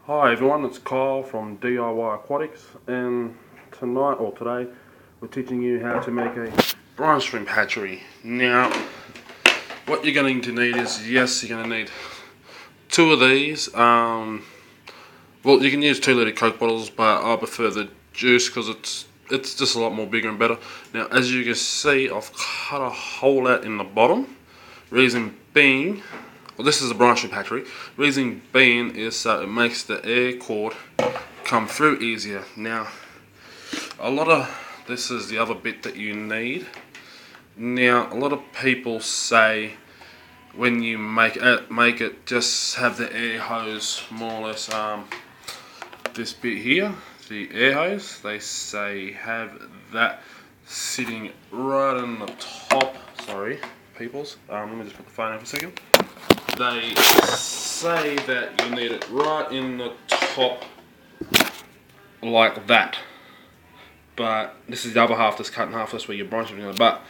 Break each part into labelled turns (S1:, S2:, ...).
S1: Hi everyone, it's Kyle from DIY Aquatics, and tonight or today we're teaching you how to make a brine shrimp hatchery. Now what you're going to need is, yes, you're going to need two of these. Well, you can use 2 litre Coke bottles, but I prefer the juice because it's just a lot more bigger and better. Now as you can see, I've cut a hole out in the bottom. Reason being, well, this is a brine shrimp hatchery. Reason being is so it makes the air cord come through easier. Now, this is the other bit that you need. Now, a lot of people say when you make it, just have the air hose more or less. This bit here, the air hose, they say have that sitting right on the top. Sorry, peoples. Let me just put the phone on for a second. They say that you need it right in the top like that, but this is the other half that's cut in half. That's where your brine shrimp is. But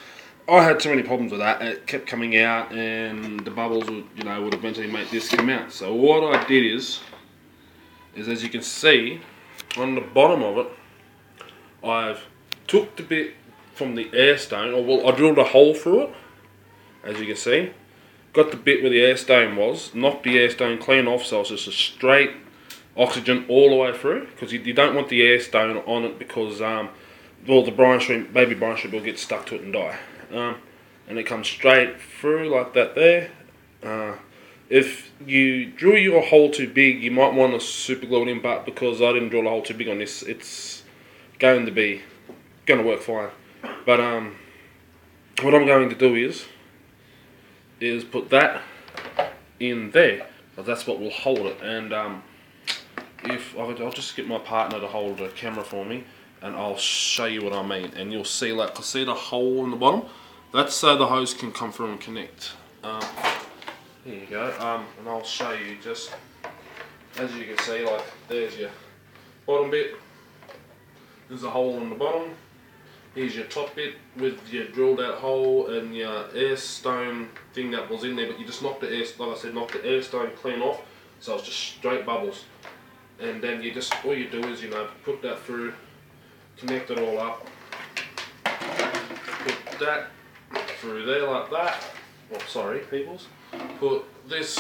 S1: I had too many problems with that. It kept coming out, and the bubbles would eventually make this come out. So what I did is as you can see on the bottom of it, I've took the bit from the air stone, or well, I drilled a hole through it, as you can see. Got the bit where the air stone was, knocked the air stone clean off, so it's just a straight oxygen all the way through, because you don't want the air stone on it, because well, the baby brine shrimp will get stuck to it and die. And it comes straight through like that there. If you drill your hole too big, you might want to super glue it in, but because I didn't drill a hole too big on this, it's going to work fine. But what I'm going to do is put that in there, because that's what will hold it. And I'll just get my partner to hold the camera for me, and I'll show you what I mean. And you'll see, see the hole in the bottom? That's so the hose can come through and connect. Here you go. And I'll show you, just as you can see, there's your bottom bit. There's a hole in the bottom. Here's your top bit with your drilled out hole and your air stone thing that was in there, but you just knocked the air stone clean off, so it's just straight bubbles. And then all you do is put that through, connect it all up, put that through there like that. Oh, sorry, peoples. Put this.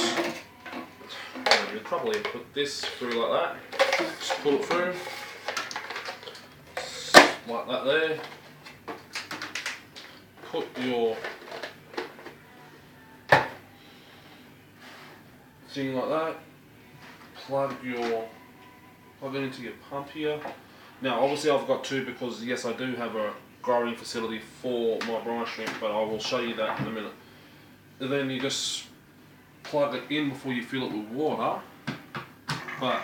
S1: You'll probably put this through like that. Just pull it through, like that there. Put your thing like that, plug it into your pump here. Now obviously I've got 2, because yes, I do have a growing facility for my brine shrimp, but I will show you that in a minute. And then you just plug it in before you fill it with water. But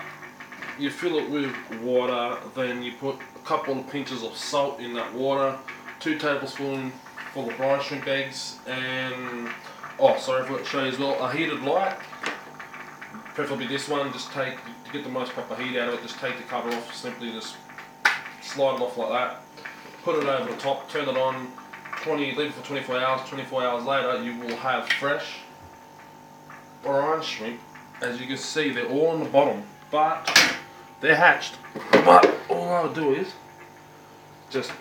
S1: you fill it with water, then you put a couple of pinches of salt in that water, 2 tablespoons full of brine shrimp eggs, and I forgot to show you as well, a heated light, preferably this one. Just to get the most proper heat out of it, just take the cover off, simply just slide it off like that, put it over the top, turn it on, leave it for 24 hours. 24 hours later you will have fresh brine shrimp. As you can see, they're all on the bottom, but they're hatched. But all I'll do is just,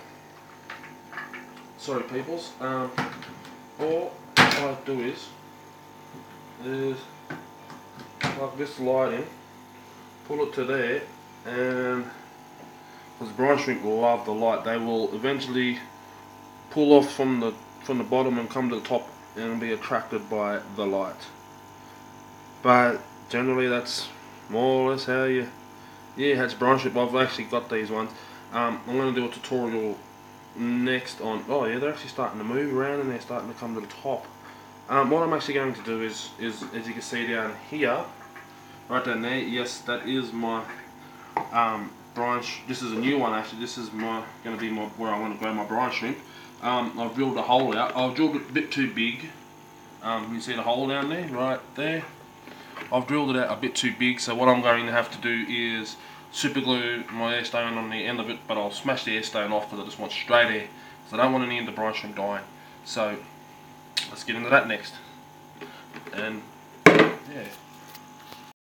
S1: sorry peoples, all I do is plug this light in, pull it to there, and because brine shrimp will love the light, they will eventually pull off from the bottom and come to the top and be attracted by the light. But generally that's more or less how you hatch brine shrimp. I've actually got these ones. I'm going to do a tutorial next on, oh yeah, they're actually starting to move around and they're starting to come to the top. What I'm actually going to do is as you can see down here, right down there, yes, that is my brine. This is a new one actually. This is going to be where I want to grow my brine shrimp. I've drilled a hole out. I've drilled it a bit too big. You see the hole down there, right there. I've drilled it out a bit too big, so what I'm going to have to do is super glue my air stone on the end of it, but I'll smash the air stone off because I just want straight air, so I don't want any of the brine shrimp dying. So let's get into that next. And yeah.